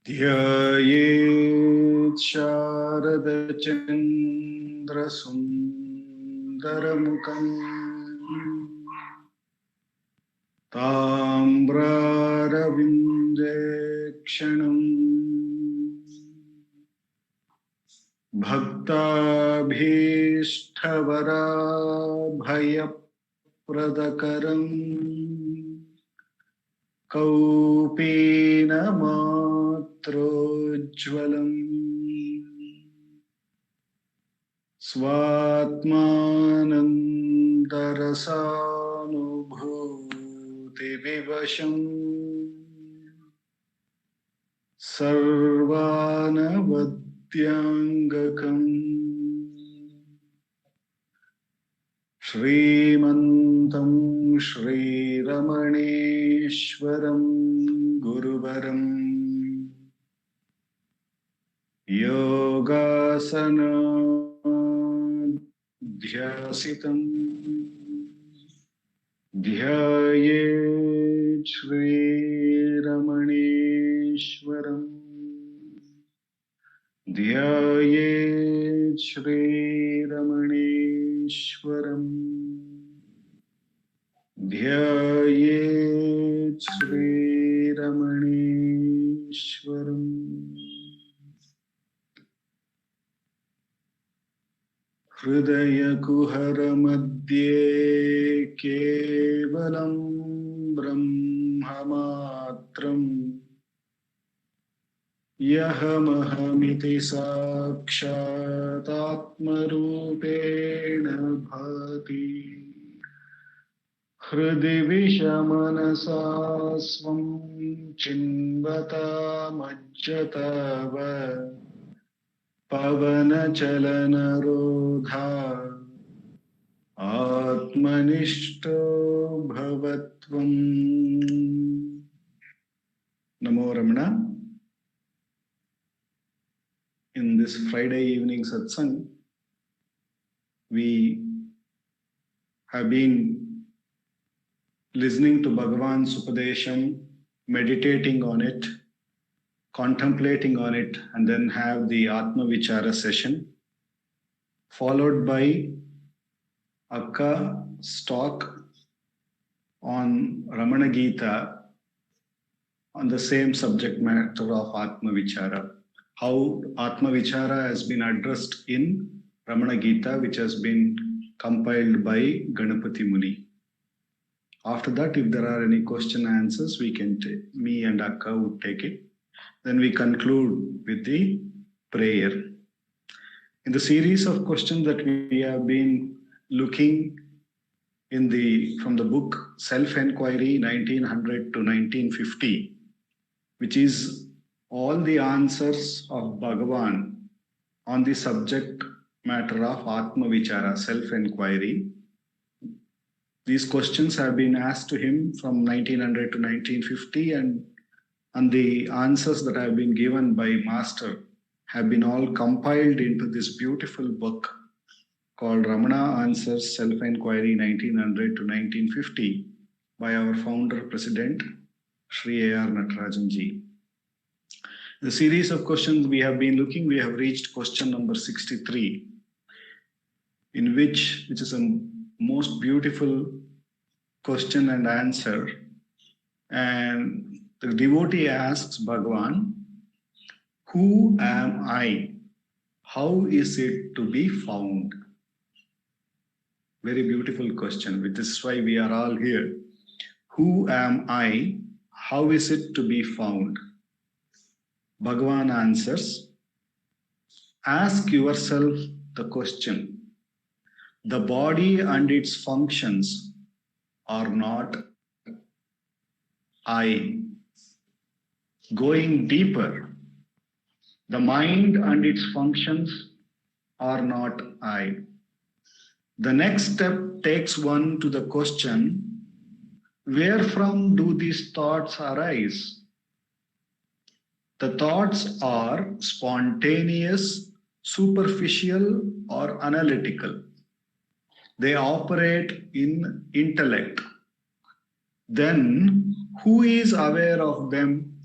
ध्यायेत् शारदचन्द्रसुन्दरमुखम् ताम्रारविन्देक्षणम् भक्ताभीष्टवराभयप्रदकरम् कौपीनमात्रोज्ज्वलम् स्वात्मानन्दरसानुभूतिविवशम् सर्वानवद्याङ्गकम् श्रीमन्तं श्रीरमणेश्वरं गुरुवरं योगासनाध्यासितं ध्यायेत् श्रीरमणेश्वरम् ध्यायेत् श्रीरमणेश्वरम् ध्यायेत् श्रीरमणेश्वरम् हृदयकुहरमध्ये केवलं ब्रह्ममात्रम् यहमहमिति साक्षादात्मरूपेण भाति हृदि विषमनसा स्वं चिन्वतामज्जताव पवनचलनरोधा आत्मनिष्ठो भवत्वम्। नमो रमण. In this Friday evening satsang, we have been listening to Bhagavan's Upadesham, meditating on it, contemplating on it, and then have the Atma Vichara session, followed by Akka's talk on Ramana Gita on the same subject matter of Atma Vichara. How Atma Vichara has been addressed in Ramana Gita, which has been compiled by Ganapati Muni. After that, if there are any question and answers, we can take, me and Akka would take it. Then we conclude with the prayer. In the series of questions that we have been looking from the book Self-Enquiry 1900 to 1950, which is all the answers of Bhagavan on the subject matter of Atma Vichara, self-enquiry. These questions have been asked to him from 1900 to 1950, and the answers that have been given by Master have been all compiled into this beautiful book called Ramana Answers Self-Enquiry 1900 to 1950 by our founder, President, Sri A.R. Natarajanji. The series of questions we have been looking, we have reached question number 63, in which is a most beautiful question and answer. And the devotee asks Bhagavan, who am I? How is it to be found? Very beautiful question. This is why we are all here. Who am I? How is it to be found? Bhagavan answers, ask yourself the question. The body and its functions are not I. Going deeper, the mind and its functions are not I. The next step takes one to the question, where from do these thoughts arise? The thoughts are spontaneous, superficial, or analytical. They operate in intellect. Then, who is aware of them?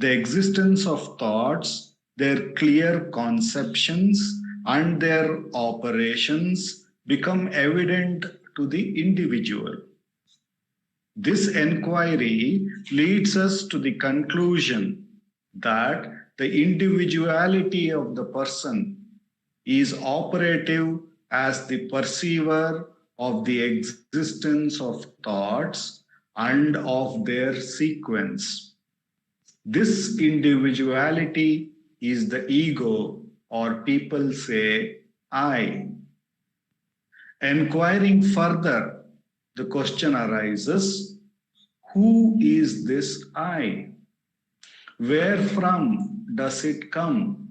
the existence of thoughts, their clear conceptions, and their operations become evident to the individual. This enquiry leads us to the conclusion that the individuality of the person is operative as the perceiver of the existence of thoughts and of their sequence. This individuality is the ego, or people say, I. Enquiring further, the question arises, who is this I? Where from does it come?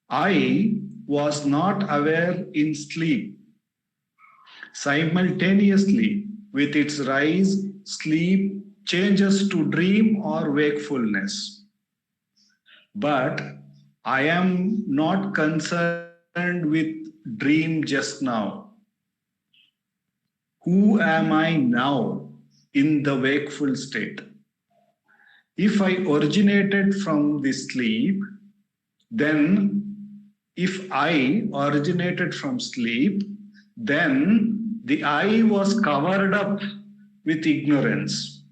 I was not aware in sleep. Simultaneously, with its rise, sleep changes to dream or wakefulness. But I am not concerned with dream just now. Who am I now in the wakeful state? If I originated from the sleep, then if I originated from sleep, then the I was covered up with ignorance.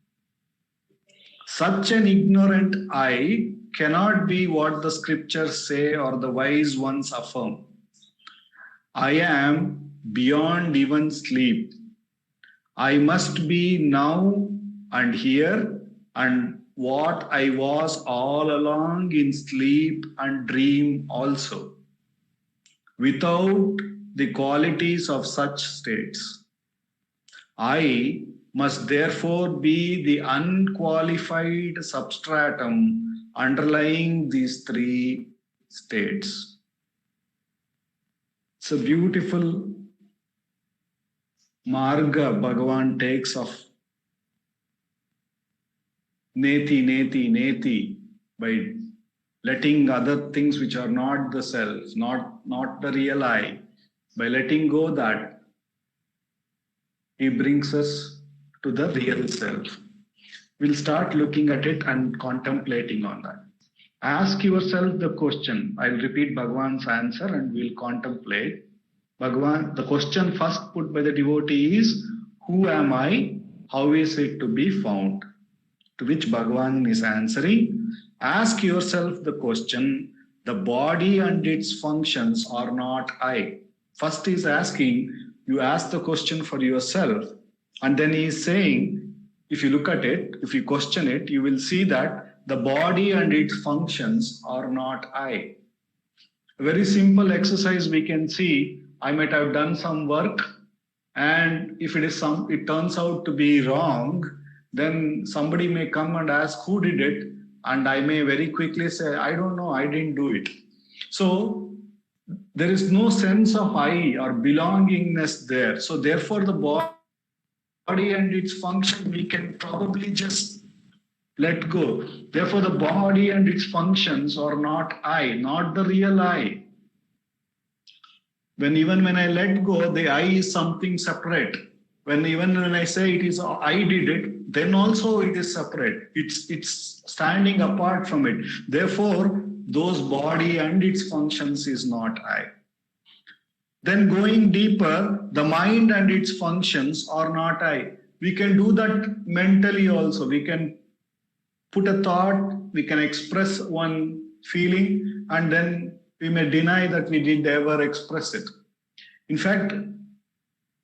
Such an ignorant I cannot be what the scriptures say or the wise ones affirm. I am beyond even sleep. I must be now and here and what I was all along in sleep and dream also, without the qualities of such states. I must therefore be the unqualified substratum underlying these three states. It's a beautiful marga Bhagavan takes of neti, neti, neti, by letting other things which are not the self, not the real I, by letting go that, he brings us to the real self. We'll start looking at it and contemplating on that. Ask yourself the question. I'll repeat Bhagavan's answer and we'll contemplate. Bhagavan, the question first put by the devotee is, who am I? How is it to be found? To which Bhagavan is answering, ask yourself the question, the body and its functions are not I. First is asking, you ask the question for yourself, and then he is saying, if you look at it, if you question it, you will see that the body and its functions are not I. A very simple exercise we can see, I might have done some work, and if it turns out to be wrong, then somebody may come and ask who did it, and I may very quickly say, I don't know, I didn't do it. So there is no sense of I or belongingness there. So therefore the body and its function we can probably just let go. Therefore the body and its functions are not I, not the real I. Even when I let go, the I is something separate. Even when I say it is I did it, then also it is separate. It's standing apart from it. Therefore, those body and its functions is not I. Then going deeper, the mind and its functions are not I. We can do that mentally also. We can put a thought, we can express one feeling, and then we may deny that we did ever express it. In fact,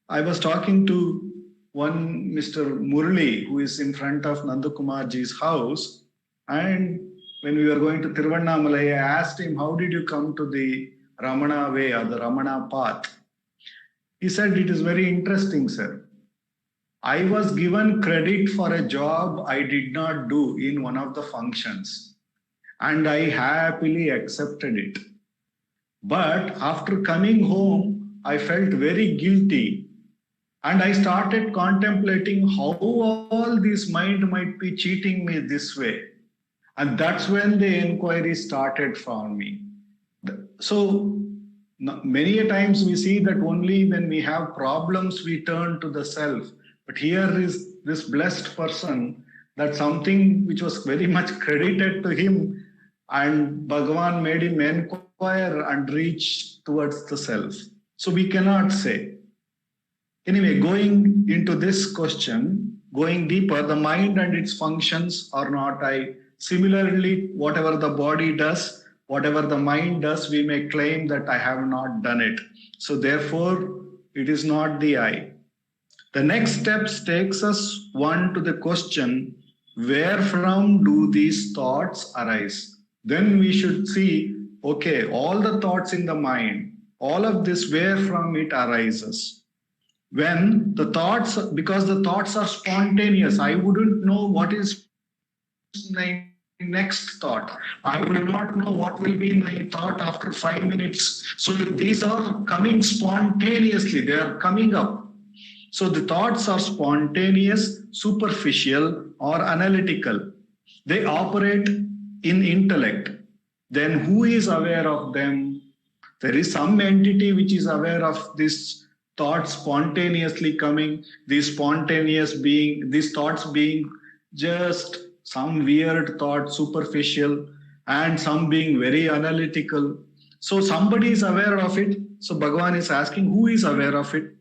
I was talking to one Mr. Murli, who is in front of Nandakumarji's house, and when we were going to Tiruvannamalai, I asked him, how did you come to the Ramana way or the Ramana path? He said, it is very interesting, sir. I was given credit for a job I did not do in one of the functions, and I happily accepted it. But after coming home, I felt very guilty, and I started contemplating how all this mind might be cheating me this way. And that's when the inquiry started for me. So many a times we see that only when we have problems, we turn to the self. But here is this blessed person That something which was very much credited to him, and Bhagavan made him inquire and reach towards the self. So we cannot say. Anyway, going into this question, going deeper, the mind and its functions are not I. Similarly, whatever the body does, whatever the mind does, we may claim that I have not done it. So therefore, it is not the I. The next steps takes us one to the question, where from do these thoughts arise? Then we should see, okay, all the thoughts in the mind, all of this, where from it arises. When the thoughts, because the thoughts are spontaneous, I wouldn't know what is my next thought. I will not know what will be my thought after 5 minutes. So these are coming spontaneously, they are coming up. So the thoughts are spontaneous, superficial, or analytical. They operate in intellect. Then who is aware of them? There is some entity which is aware of this thoughts spontaneously coming, these thoughts being just some weird thought, superficial, and some being very analytical. So somebody is aware of it. So Bhagavan is asking, who is aware of it?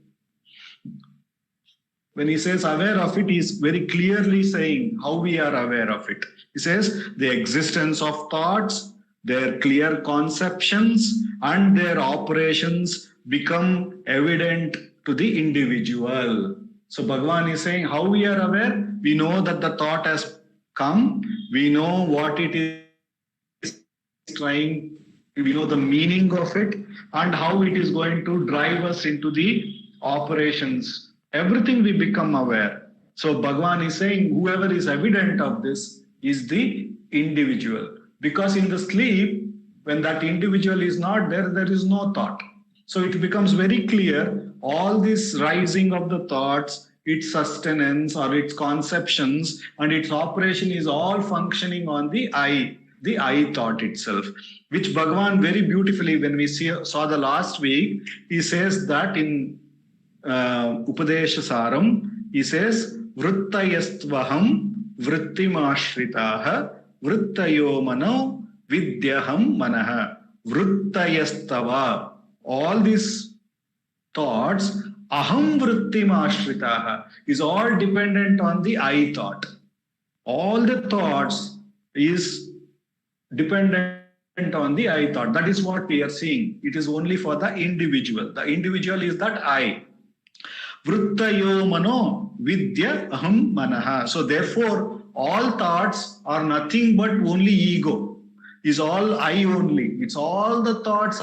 When he says aware of it, he is very clearly saying how we are aware of it. He says the existence of thoughts, their clear conceptions, and their operations become evident to the individual. So Bhagavan is saying how we are aware. We know that the thought has come. We know what it is trying. We know the meaning of it and how it is going to drive us into the operations. Everything we become aware. So Bhagavan is saying whoever is evident of this is the individual. Because in the sleep, when that individual is not there, there is no thought. So it becomes very clear, all this rising of the thoughts, its sustenance or its conceptions and its operation is all functioning on the I thought itself, which Bhagavan very beautifully, when we saw the last week, he says that in Upadesha Saram, he says, Vrittayastvaham vrittimashritah vrittayo mano vidyaham manaha vrittayastava. All these thoughts, aham vrittimashritah, is all dependent on the I thought. All the thoughts is dependent on the I thought. That is what we are seeing. It is only for the individual. The individual is that I. Vrittayo mano vidya aham manaha. So therefore, all thoughts are nothing but only ego. Is all I only. It's all the thoughts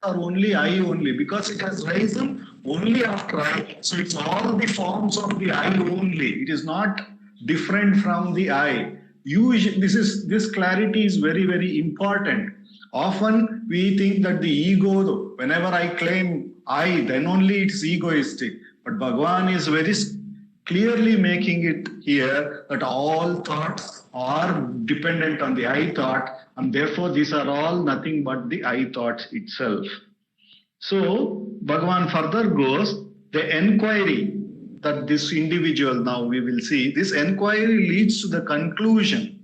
are only I only, because it has risen only after I. So it's all the forms of the I only. It is not different from the I. Usually, this clarity is very, very important. Often we think that the ego, whenever I claim I, then only it's egoistic. But Bhagavan is very clearly making it here that all thoughts are dependent on the I thought, and therefore these are all nothing but the I thought itself. So Bhagavan further goes, the enquiry that this individual, now we will see, this enquiry leads to the conclusion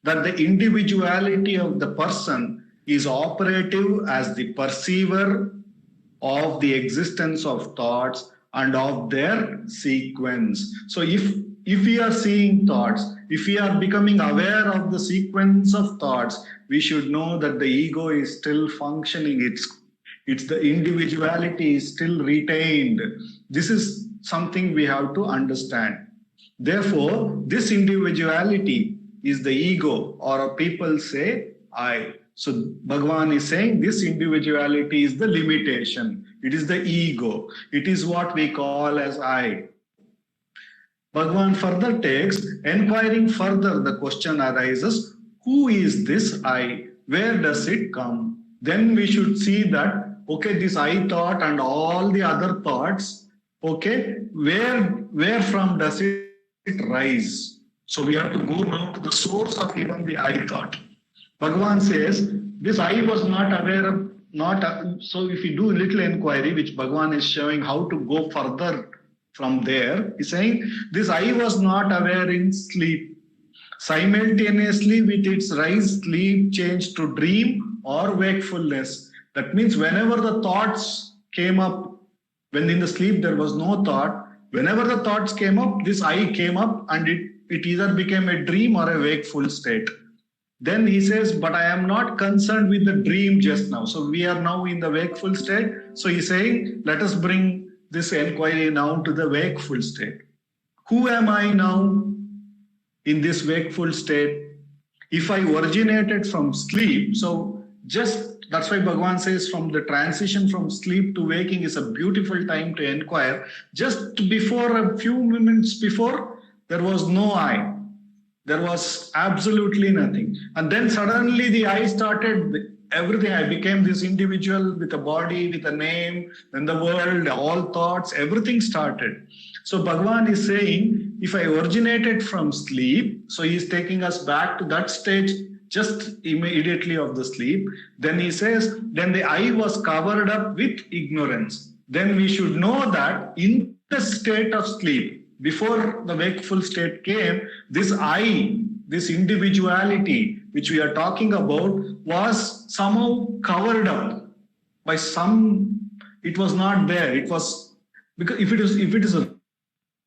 that the individuality of the person is operative as the perceiver of the existence of thoughts and of their sequence. So if we are seeing thoughts, if we are becoming aware of the sequence of thoughts, we should know that the ego is still functioning. It's the individuality is still retained. This is something we have to understand. Therefore, this individuality is the ego, or people say I. So Bhagavan is saying this individuality is the limitation. It is the ego. It is what we call as I. Bhagavan further takes, inquiring further, the question arises, who is this I? Where does it come? Then we should see that, okay, this I thought and all the other thoughts, okay, where from does it rise? So we have to go now to the source of even the I thought. Bhagavan says, this I was not aware of, so if you do a little inquiry, which Bhagavan is showing how to go further from there. He's saying this I was not aware in sleep. Simultaneously with its rise, sleep changed to dream or wakefulness. That means whenever the thoughts came up, when in the sleep there was no thought, whenever the thoughts came up, this I came up and it either became a dream or a wakeful state. Then he says, but I am not concerned with the dream just now. So we are now in the wakeful state. So he's saying, let us bring this inquiry now to the wakeful state. Who am I now in this wakeful state? If I originated from sleep, so just that's why Bhagavan says from the transition from sleep to waking is a beautiful time to inquire. Just before, a few minutes before, there was no I. There was absolutely nothing. And then suddenly the I started everything. I became this individual with a body, with a name, then the world, all thoughts, everything started. So Bhagavan is saying, if I originated from sleep, so he is taking us back to that stage just immediately of the sleep. Then he says, then the I was covered up with ignorance. Then we should know that in the state of sleep, before the wakeful state came, this I, this individuality, which we are talking about, was somehow covered up by some, it was not there. It was, because if it is a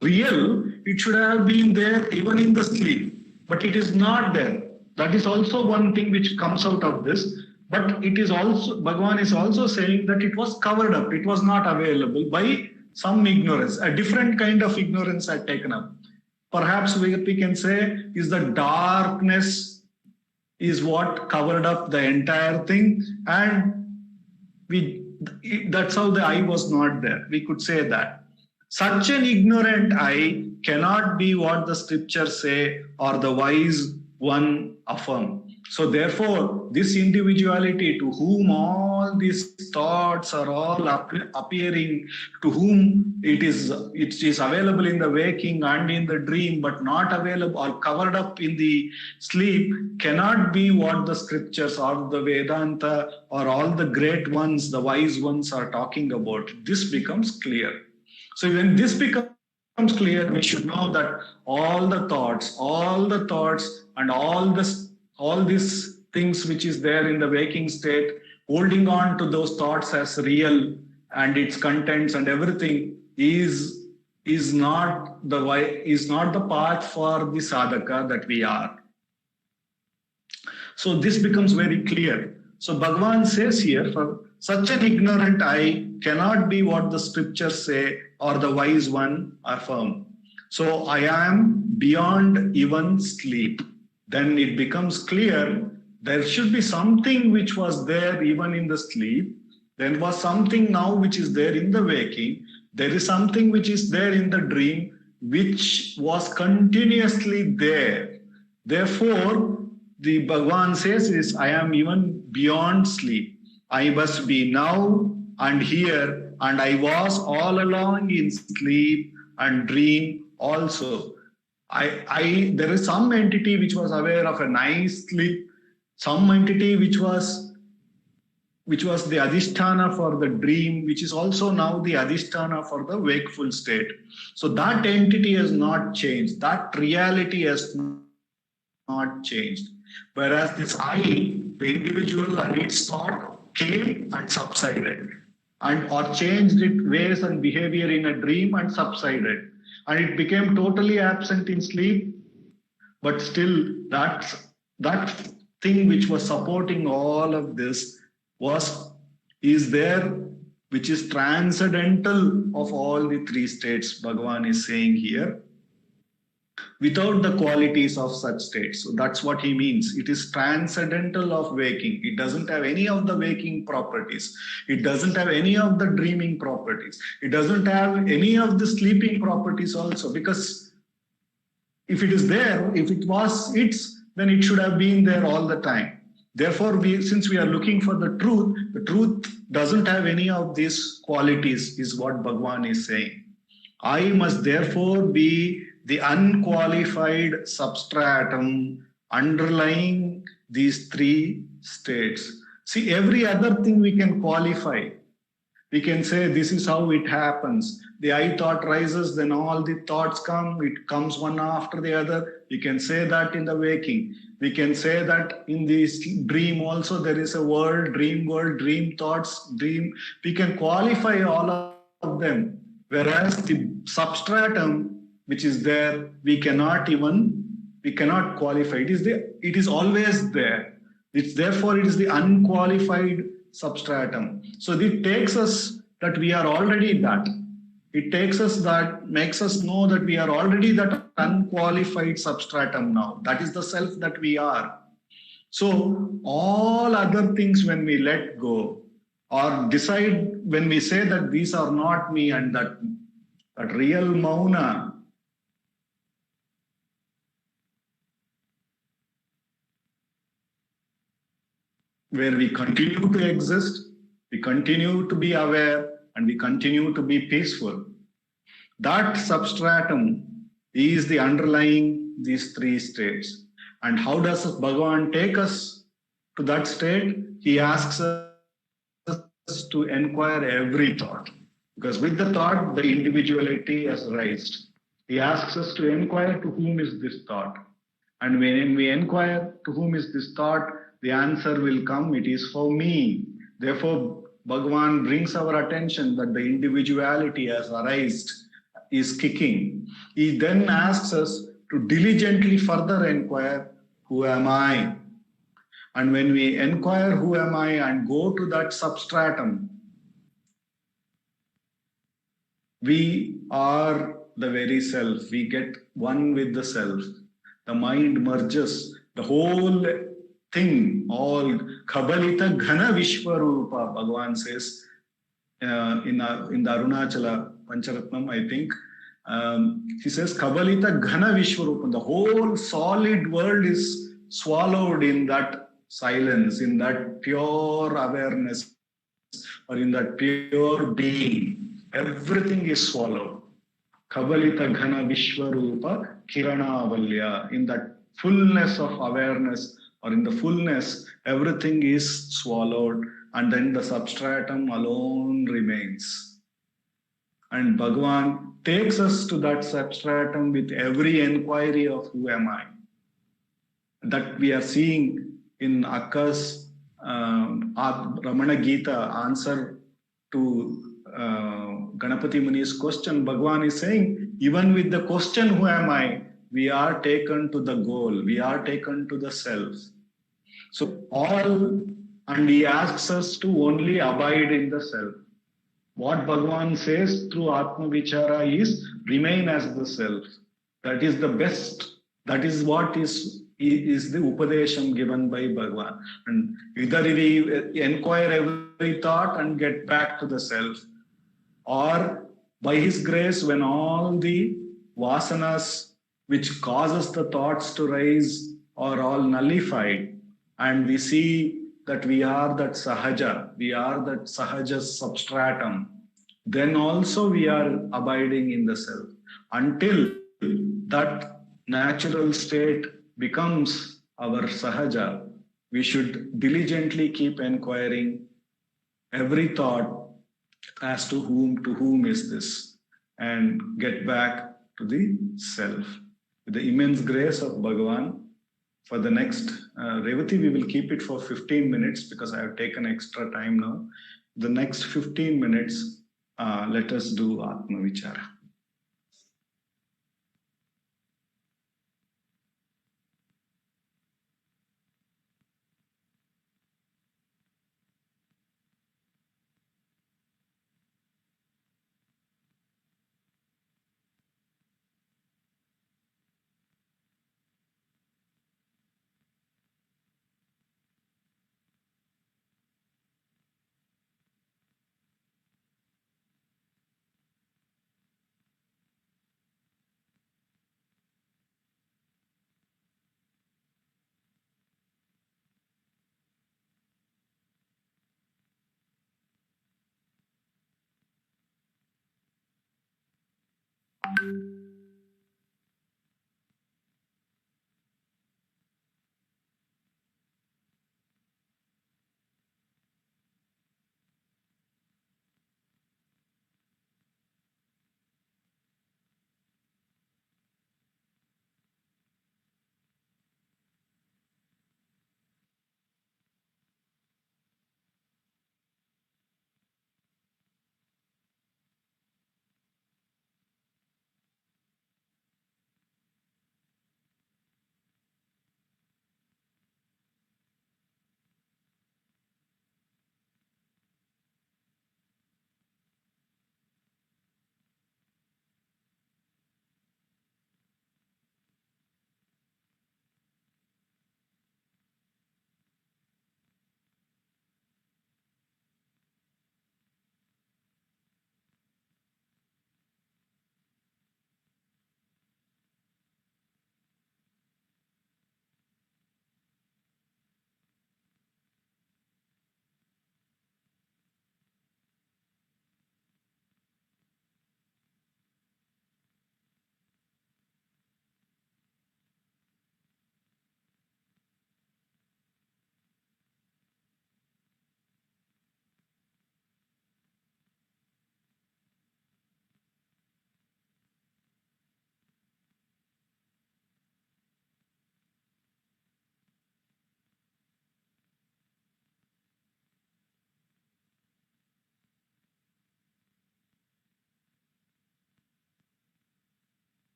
real, it should have been there even in the sleep, but it is not there. That is also one thing which comes out of this. But it is also, Bhagavan is also saying that it was covered up. It was not available by some ignorance. A different kind of ignorance had taken up. Perhaps we can say is the darkness is what covered up the entire thing, and that's how the I was not there. We could say that. Such an ignorant I cannot be what the scriptures say or the wise one affirm. So therefore, this individuality to whom all these thoughts are all appearing, to whom it is available in the waking and in the dream, but not available or covered up in the sleep, cannot be what the scriptures or the Vedanta or all the great ones, the wise ones are talking about. This becomes clear. So when this becomes clear, we should know that all the thoughts and all these things which is there in the waking state, holding on to those thoughts as real and its contents and everything is not the path for the sadhaka that we are. So this becomes very clear. So Bhagavan says here, for such an ignorant I cannot be what the scriptures say or the wise one affirm. So I am beyond even sleep. Then it becomes clear there should be something which was there even in the sleep. There was something now which is there in the waking. There is something which is there in the dream, which was continuously there. Therefore, the Bhagavan says is, I am even beyond sleep. I must be now and here, and I was all along in sleep and dream also. There is some entity which was aware of a nice sleep, some entity which was the adhisthana for the dream, which is also now the adhisthana for the wakeful state. So that entity has not changed. That reality has not changed. Whereas this I, the individual and its thought, came and subsided, or changed its ways and behavior in a dream and subsided. And it became totally absent in sleep, but still that thing which was supporting all of this is there, which is transcendental of all the three states, Bhagavan is saying here, without the qualities of such states. So that's what he means. It is transcendental of waking. It doesn't have any of the waking properties. It doesn't have any of the dreaming properties. It doesn't have any of the sleeping properties also, because if it is there, if it was then it should have been there all the time. Therefore, since we are looking for the truth doesn't have any of these qualities, is what Bhagavan is saying. I must therefore be the unqualified substratum underlying these three states. See, every other thing we can qualify. We can say this is how it happens. The I thought rises, then all the thoughts come, it comes one after the other. We can say that in the waking. We can say that in this dream also there is a world, dream thoughts, dream. We can qualify all of them. Whereas the substratum which is there, we cannot qualify. It is always there. It's therefore it is the unqualified substratum. So it takes us that we are already that. It takes us that, makes us know that we are already that unqualified substratum now. That is the self that we are. So all other things when we let go or decide, when we say that these are not me, and that real mauna, where we continue to exist, we continue to be aware, and we continue to be peaceful. That substratum is the underlying these three states. And how does Bhagavan take us to that state? He asks us to inquire every thought. Because with the thought, the individuality has raised. He asks us to inquire to whom is this thought. And when we inquire to whom is this thought, the answer will come, it is for me. Therefore, Bhagavan brings our attention that the individuality has arisen, is kicking. He then asks us to diligently further inquire, who am I? And when we inquire who am I and go to that substratum, we are the very self. We get one with the self. The mind merges. The whole thing, all Kabalita Ghana Vishwarupa, Bhagavan says in the Arunachala Pancharatnam, I think. He says Kabalita Ghana Vishwarupa. The whole solid world is swallowed in that silence, in that pure awareness, or in that pure being. Everything is swallowed. Kabalita Ghana Vishwarupa Kiranavalya. In that fullness of awareness, or in the fullness, everything is swallowed, and then the substratum alone remains. And Bhagavan takes us to that substratum with every inquiry of who am I. That we are seeing in Akka's Ramana Gita answer to Ganapati Muni's question. Bhagavan is saying, even with the question, who am I? We are taken to the goal. We are taken to the self. So and he asks us to only abide in the self. What Bhagavan says through Atma Vichara is remain as the self. That is the best. That is what is the Upadesham given by Bhagavan. And either we inquire every thought and get back to the self, or by his grace, when all the vasanas which causes the thoughts to rise are all nullified, and we see that we are that sahaja, we are that sahaja substratum, then also we are abiding in the self. Until that natural state becomes our sahaja, we should diligently keep inquiring every thought as to whom is this, and get back to the self. With the immense grace of Bhagavan, for the next Revati, we will keep it for 15 minutes because I have taken extra time now. The next 15 minutes, let us do Atma Vichara.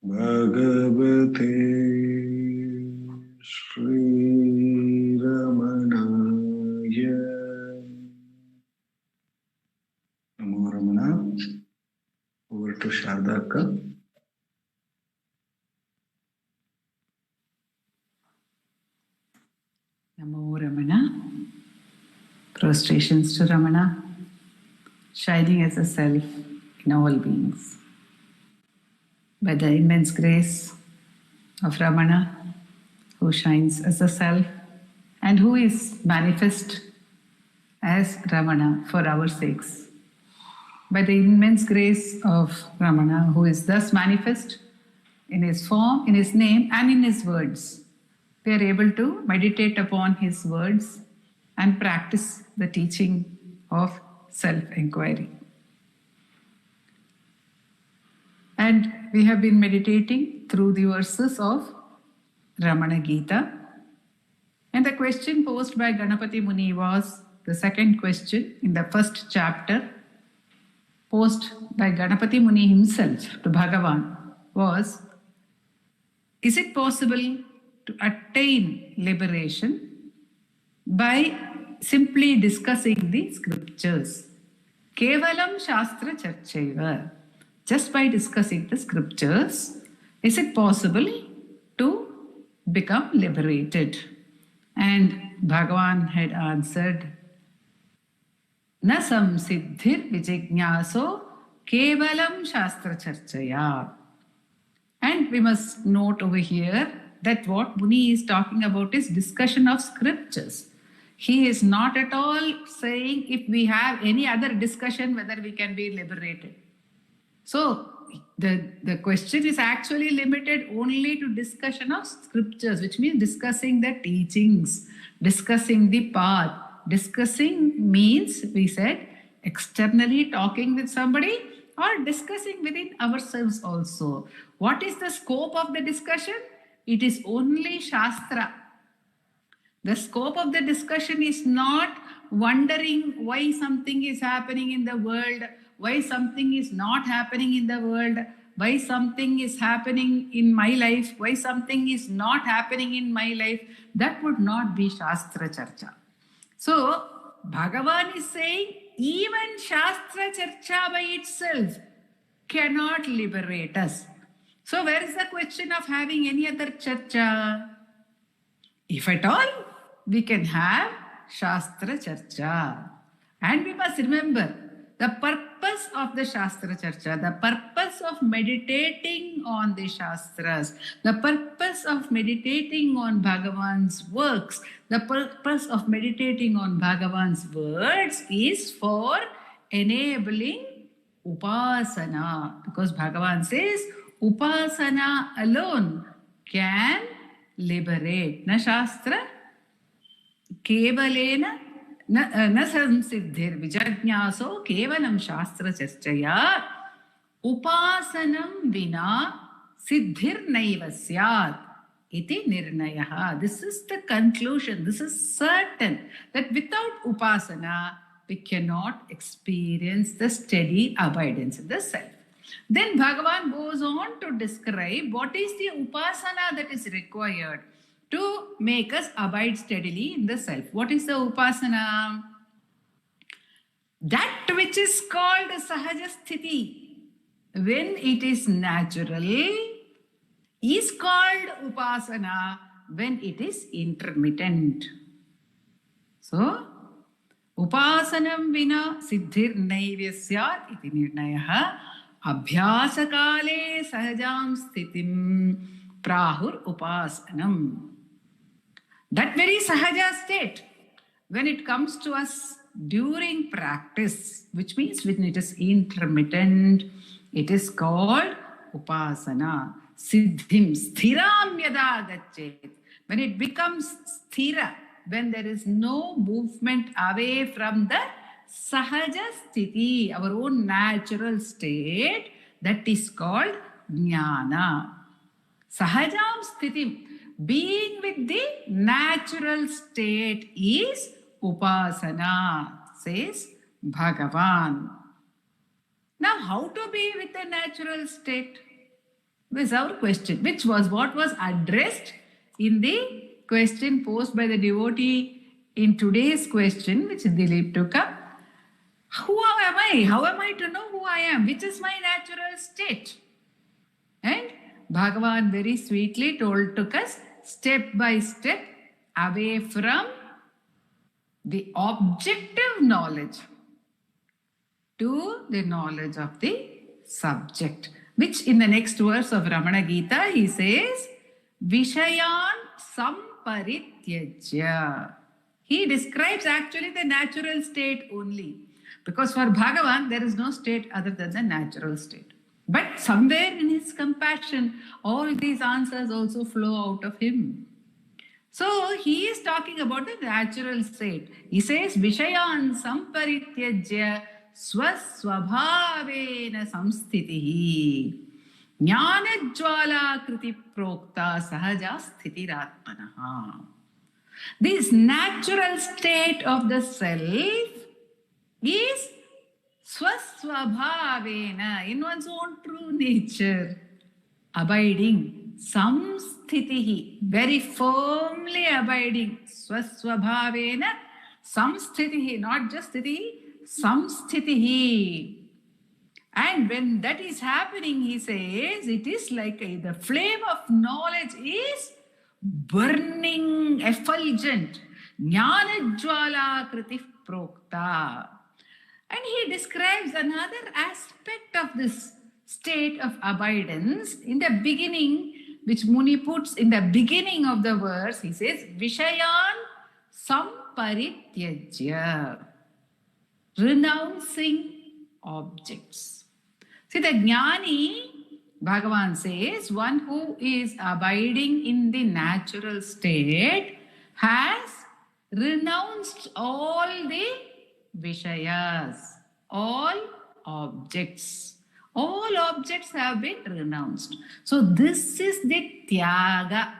Bhagavate Shri Ramanaya. Namo Ramana. Over to Shardaka. Namo Ramana. Prostrations to Ramana, shining as a self in all beings. By the immense grace of Ramana, who shines as a self and who is manifest as Ramana for our sakes. By the immense grace of Ramana, who is thus manifest in his form, in his name, and in his words, we are able to meditate upon his words and practice the teaching of self-inquiry. And we have been meditating through the verses of Ramana Gita. And the question posed by Ganapati Muni was the second question in the first chapter, posed by Ganapati Muni himself to Bhagavan, was, is it possible to attain liberation by simply discussing the scriptures? Kevalam Shastra Charchaiva. Just by discussing the scriptures, is it possible to become liberated? And Bhagavan had answered, Nasam siddhir vijignaso kevalam shastra charchaya. And we must note over here that what Muni is talking about is discussion of scriptures. He is not at all saying if we have any other discussion whether we can be liberated. So the question is actually limited only to discussion of scriptures, which means discussing the teachings, discussing the path. Discussing means, we said, externally talking with somebody or discussing within ourselves also. What is the scope of the discussion? It is only Shastra. The scope of the discussion is not wondering why something is happening in the world, why something is not happening in the world, why something is happening in my life, why something is not happening in my life. That would not be Shastra Charcha. So, Bhagavan is saying even Shastra Charcha by itself cannot liberate us. So, where is the question of having any other Charcha? If at all, we can have Shastra Charcha. And we must remember the purpose of the Shastra Charcha, the purpose of meditating on the Shastras, the purpose of meditating on Bhagavan's works, the purpose of meditating on Bhagavan's words is for enabling Upasana. Because Bhagavan says, Upasana alone can liberate. Na Shastra kevalena न संसिद्धिर्विजज्ञासो केवलं शास्त्रचर्चया उपासनं विना सिद्धिर्नैव स्यात् iti nirnayah. This is the conclusion. This is certain that without upasana, we cannot experience the steady abidance in the self. Then Bhagavan goes on to describe what is the upasana that is required to make us abide steadily in the self. What is the upasana? That which is called sahaja sthiti, when it is natural, is called upasana when it is intermittent. So, upasanam vina siddhir naivyasya iti nirnayah abhyasakale sahajam sthitim prahur upasanam. That very sahaja state, when it comes to us during practice, which means when it is intermittent, it is called upasana. Siddhim sthiram yada gachet. When it becomes sthira, when there is no movement away from the sahaja sthiti, our own natural state, that is called jnana. Sahajam sthitim, being with the natural state, is upasana, says Bhagavan. Now, how to be with the natural state? This is our question, which was what was addressed in the question posed by the devotee in today's question, which Dilip took up. Who am I? How am I to know who I am? Which is my natural state? And Bhagavan very sweetly took us step by step away from the objective knowledge to the knowledge of the subject, which in the next verse of Ramana Gita he says, Vishayan samparityajya. He describes actually the natural state only, because for Bhagavan there is no state other than the natural state. But somewhere in his compassion, all these answers also flow out of him. So he is talking about the natural state. He says, Vishayan samparityajya swasvabhavena samsthitihi jnanajwala kriti prokta sahaja sthitiratmanaha. This natural state of the self is swasvabhavena, in one's own true nature, abiding, samsthitihi, very firmly abiding, swasvabhavena samsthitihi, not just sthitihi, samsthitihi. And when that is happening, he says, it is like the flame of knowledge is burning, effulgent. Jnanajwala kritif prokta. And he describes another aspect of this state of abidance in the beginning, which Muni puts in the beginning of the verse. He says, Vishayan samparityajya, renouncing objects. See, the jnani, Bhagavan says, one who is abiding in the natural state has renounced all the vishayas, all objects. All objects have been renounced. So this is the tyaga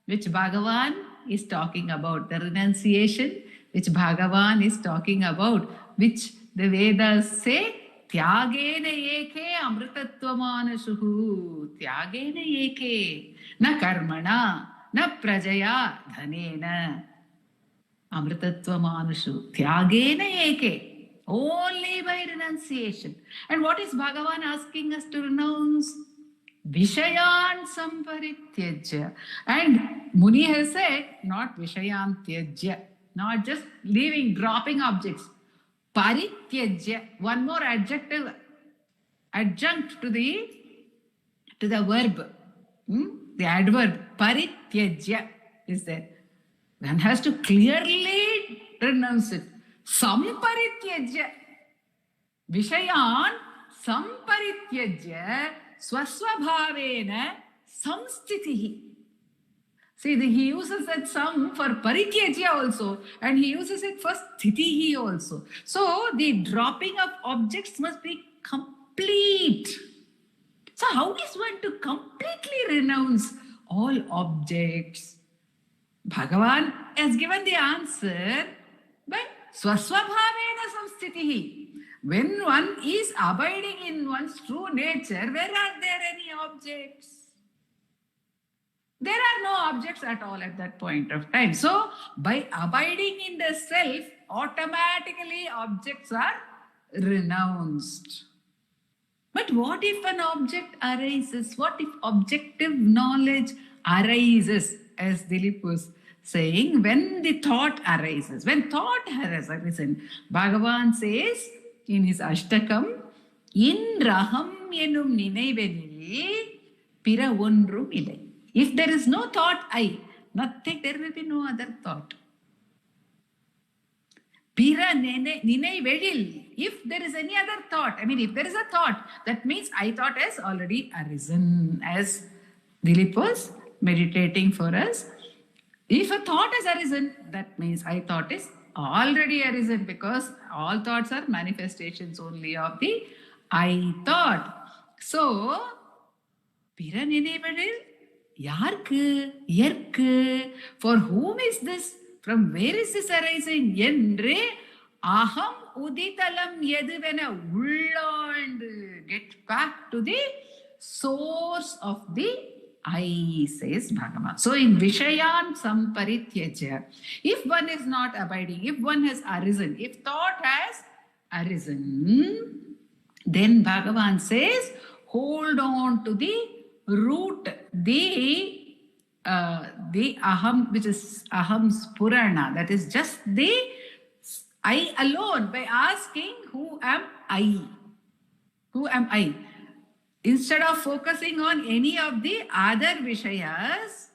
which Bhagavan is talking about, the renunciation which Bhagavan is talking about, which the Vedas say, Tyagena eke amritattvamanashuhu. Tyagena eke. Na karmana, na prajaya dhanena. Amritattvamanashu. Tyagena eke. Only by renunciation. And what is Bhagavan asking us to renounce? Vishayan samparityajya. And Muni has said, not Vishayan tyajya. Not just leaving, dropping objects. Parityajya, one more adjective, adjunct to the verb, the adverb, parityajya is there. One has to clearly renounce it. Samparityajya, Vishayan samparityajya swasvabhavena samsthitihi. See, he uses that sum for parityajya also, and he uses it for sthitihi also. So the dropping of objects must be complete. So how is one to completely renounce all objects? Bhagavan has given the answer by swaswabhavena samsthitihi. When one is abiding in one's true nature, where are there any objects? There are no objects at all at that point of time. So, by abiding in the self, automatically objects are renounced. But what if an object arises? What if objective knowledge arises? As Dilip was saying, when the thought arises, when thought has arisen, Bhagavan says in his Ashtakam, in raham enum ninaivenil pira ondrum illai. If there is no thought I, nothing, there will be no other thought. Pira ninai vedil. If there is any other thought, if there is a thought, that means I thought has already arisen, as Dilip was meditating for us. If a thought has arisen, that means I thought is already arisen, because all thoughts are manifestations only of the I thought. So, pira ninai vedil. Yarku, yerku, for whom is this? From where is this arising? Yendre aham uditalam yaduvena ulland. Get back to the source of the I, says Bhagavan. So in Vishayan Samparityajya, if one is not abiding, if one has arisen, if thought has arisen, then Bhagavan says, hold on to the root, the aham, which is aham spurana, that is just the I alone, by asking, who am I? Who am I? Instead of focusing on any of the other Vishayas,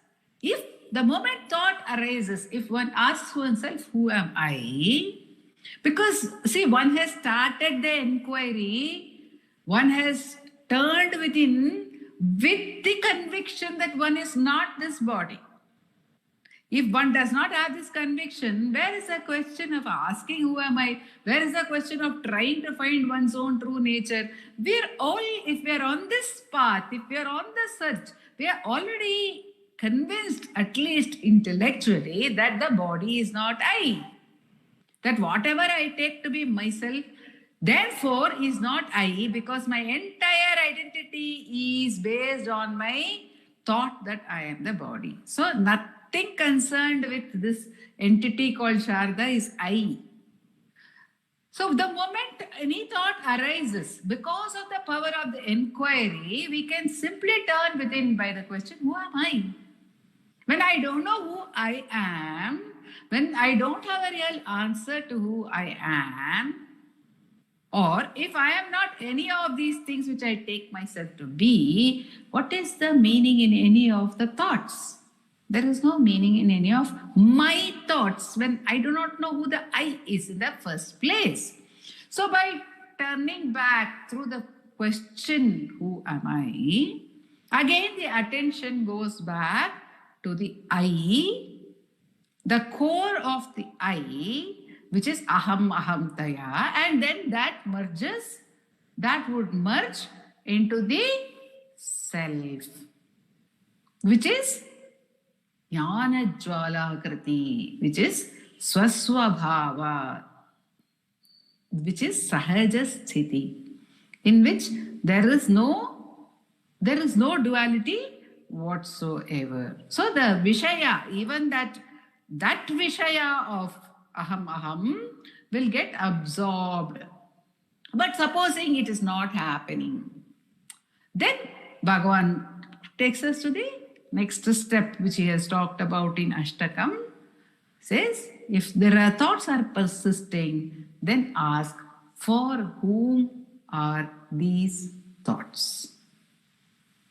if the moment thought arises, if one asks oneself, who am I? Because, see, one has started the inquiry, one has turned within with the conviction that one is not this body. If one does not have this conviction, where is the question of asking who am I? Where is the question of trying to find one's own true nature? If we are on this path, if we are on the search, we are already convinced, at least intellectually, that the body is not I. That whatever I take to be myself, therefore is not I, because my entire identity is based on my thought that I am the body. So nothing concerned with this entity called Sharda is I. So the moment any thought arises, because of the power of the inquiry, we can simply turn within by the question, who am I? When I don't know who I am, when I don't have a real answer to who I am, or if I am not any of these things which I take myself to be, what is the meaning in any of the thoughts? There is no meaning in any of my thoughts when I do not know who the I is in the first place. So by turning back through the question, who am I? Again, the attention goes back to the I, the core of the I, which is aham ahamtaya, and then that would merge into the self, which is jnana jwalakriti, which is swaswabhava, which is sahaja sthiti, in which there is no duality whatsoever. So the Vishaya, even that Vishaya of aham will get absorbed. But supposing it is not happening, then Bhagavan takes us to the next step, which he has talked about in Ashtakam. Says, if there are thoughts are persisting, then ask, for whom are these thoughts?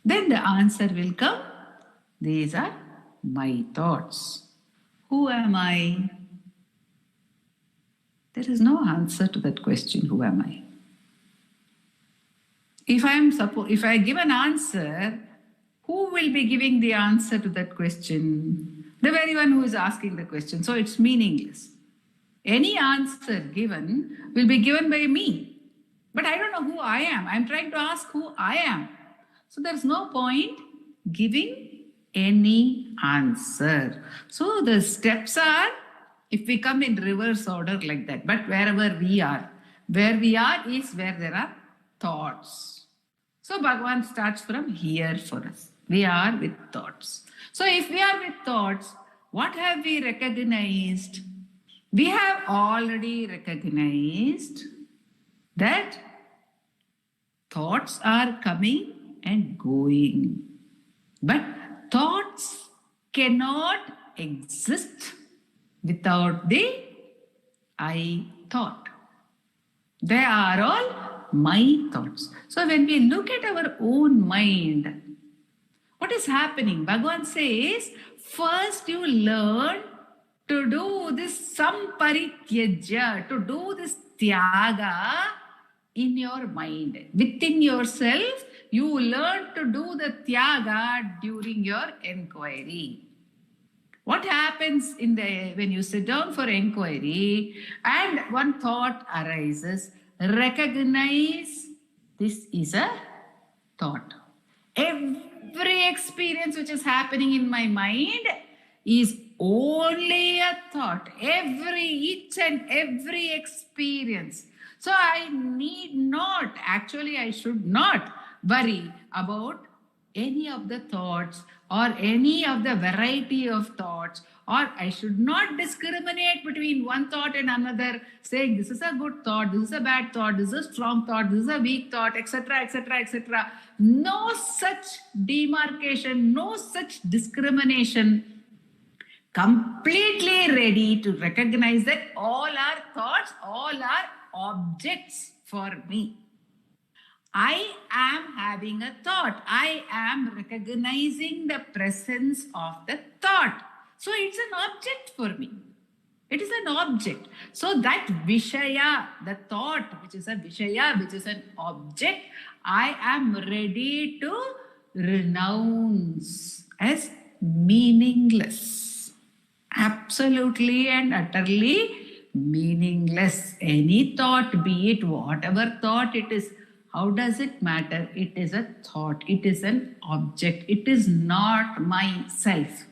Then the answer will come, these are my thoughts. Who am I? There is no answer to that question, who am I? If I give an answer, who will be giving the answer to that question? The very one who is asking the question. So it's meaningless. Any answer given will be given by me. But I don't know who I am. I'm trying to ask who I am. So there's no point giving any answer. So the steps are, if we come in reverse order like that, but wherever we are, where we are is where there are thoughts. So Bhagavan starts from here for us. We are with thoughts. So if we are with thoughts, what have we recognized? We have already recognized that thoughts are coming and going. But thoughts cannot exist without the I thought. They are all my thoughts. So when we look at our own mind, what is happening? Bhagavan says, first you learn to do this samparityajya, to do this tyaga in your mind. Within yourself, you learn to do the tyaga during your inquiry. What happens when you sit down for inquiry and one thought arises, recognize this is a thought. Every experience which is happening in my mind is only a thought. Each and every experience. So I need not, actually I should not worry about any of the thoughts or any of the variety of thoughts, or I should not discriminate between one thought and another, saying this is a good thought, this is a bad thought, this is a strong thought, this is a weak thought, etc., etc., etc. No such demarcation, no such discrimination. Completely ready to recognize that all are thoughts, all are objects for me. I am having a thought. I am recognizing the presence of the thought. So it's an object for me. It is an object. So that Vishaya, the thought, which is a Vishaya, which is an object, I am ready to renounce as meaningless. Absolutely and utterly meaningless. Any thought, be it whatever thought it is, how does it matter? It is a thought. It is an object. It is not myself.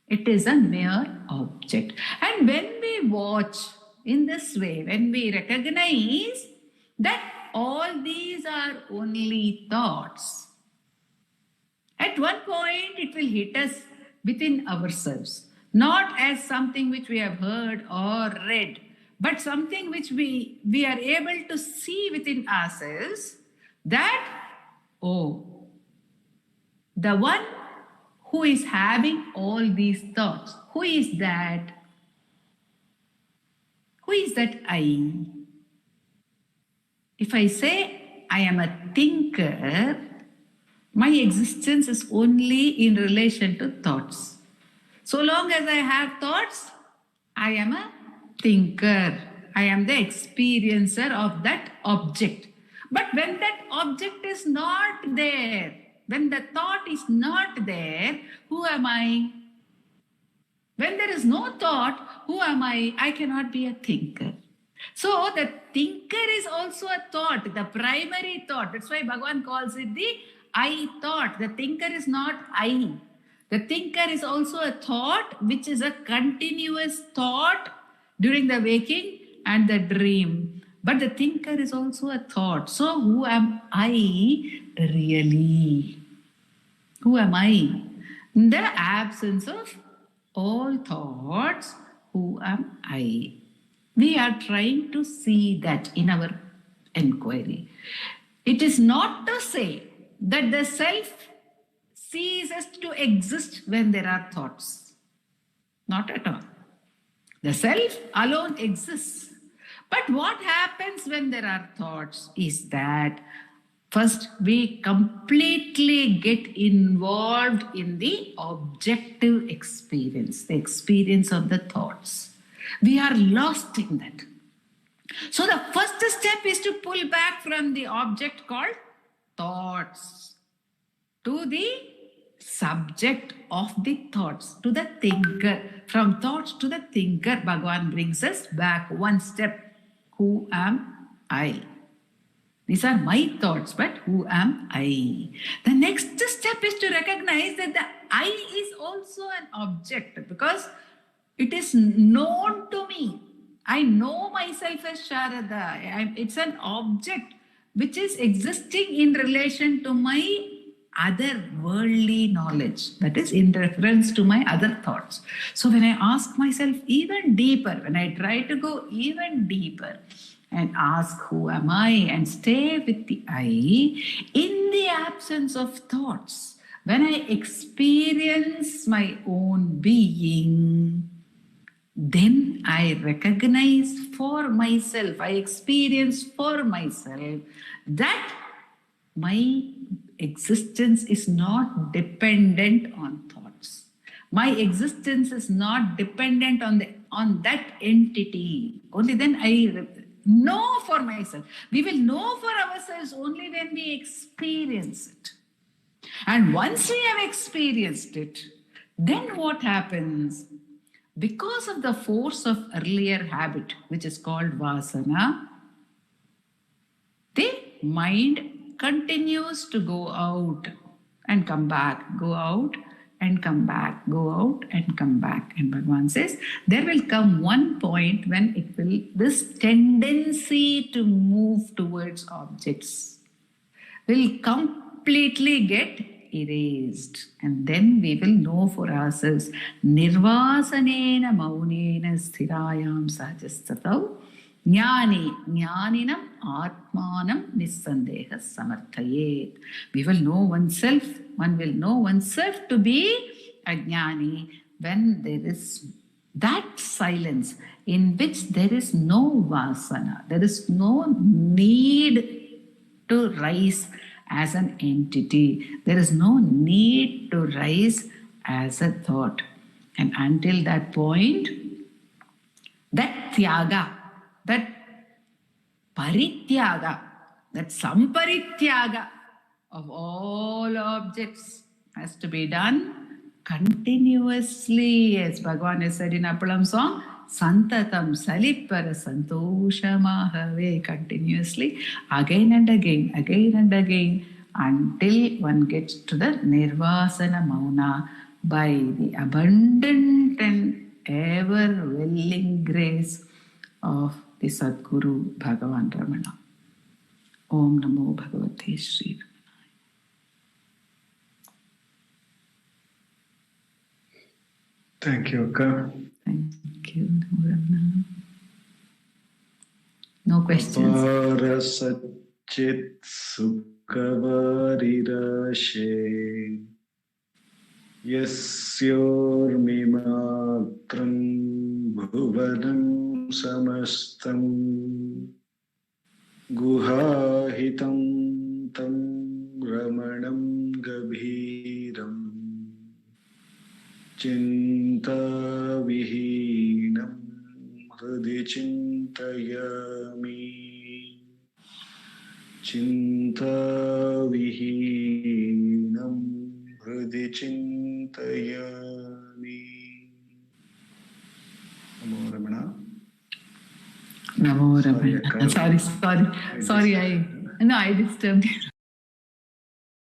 It is a mere object. And when we watch in this way, when we recognize that all these are only thoughts, at one point it will hit us within ourselves, not as something which we have heard or read, but something which we are able to see within ourselves that, oh, the one who is having all these thoughts, who is that? Who is that I? If I say I am a thinker, my existence is only in relation to thoughts. So long as I have thoughts, I am a thinker. I am the experiencer of that object. But when that object is not there, when the thought is not there, who am I? When there is no thought, who am I? I cannot be a thinker. So the thinker is also a thought, the primary thought. That's why Bhagavan calls it the I thought. The thinker is not I. The thinker is also a thought, which is a continuous thought during the waking and the dream. But the thinker is also a thought. So who am I really? Who am I? In the absence of all thoughts, who am I? We are trying to see that in our inquiry. It is not to say that the self ceases to exist when there are thoughts. Not at all. The self alone exists. But what happens when there are thoughts is that first we completely get involved in the objective experience, the experience of the thoughts. We are lost in that. So the first step is to pull back from the object called thoughts. to the subject of the thoughts, to the thinker. From thoughts to the thinker, Bhagavan brings us back one step. Who am I? These are my thoughts, but who am I? The next step is to recognize that the I is also an object, because it is known to me. I know myself as Sharada. It's an object which is existing in relation to my other worldly knowledge, that is in reference to my other thoughts. So when I ask myself even deeper, when I try to go even deeper and ask who am I and stay with the I in the absence of thoughts, when I experience my own being, then I recognize for myself, I experience for myself that my existence is not dependent on thoughts. My existence is not dependent on that entity. Only then I know for myself. We will know for ourselves only when we experience it. And once we have experienced it, then what happens? Because of the force of earlier habit, which is called vasana, the mind continues to go out and come back, go out and come back, go out and come back. And Bhagavan says there will come one point when this tendency to move towards objects will completely get erased. And then we will know for ourselves, nirvasanena maunena sthirayam sahajastatau jnaninam atmanam nisandeha samarthayet. We will know oneself, one will know oneself to be a jnani when there is that silence in which there is no vasana, there is no need to rise as an entity. There is no need to rise as a thought. And until that point, that tyaga, that parityaga, that samparityaga of all objects has to be done continuously. As Bhagavan has said in Appalam song, Santatam Salipara Santoshamahave, continuously, again and again, until one gets to the Nirvasana Mauna by the abundant and ever-welling grace of the Sadguru Bhagavan Ramana. Om Namo Bhagavate Sri Ramana. Thank you, Akka. Thank you, Ramana. No questions. Apara Satchit Sukhavariraše Yasyormimatram Bhuvanam Samastam Guhahitam Tam Ramanam Gabhiram Chintavihinam Hridi Chintayami Chintavihinam Hridi Chintayami. Namo Ramana. Namo Ramana. Sorry, I disturbed you.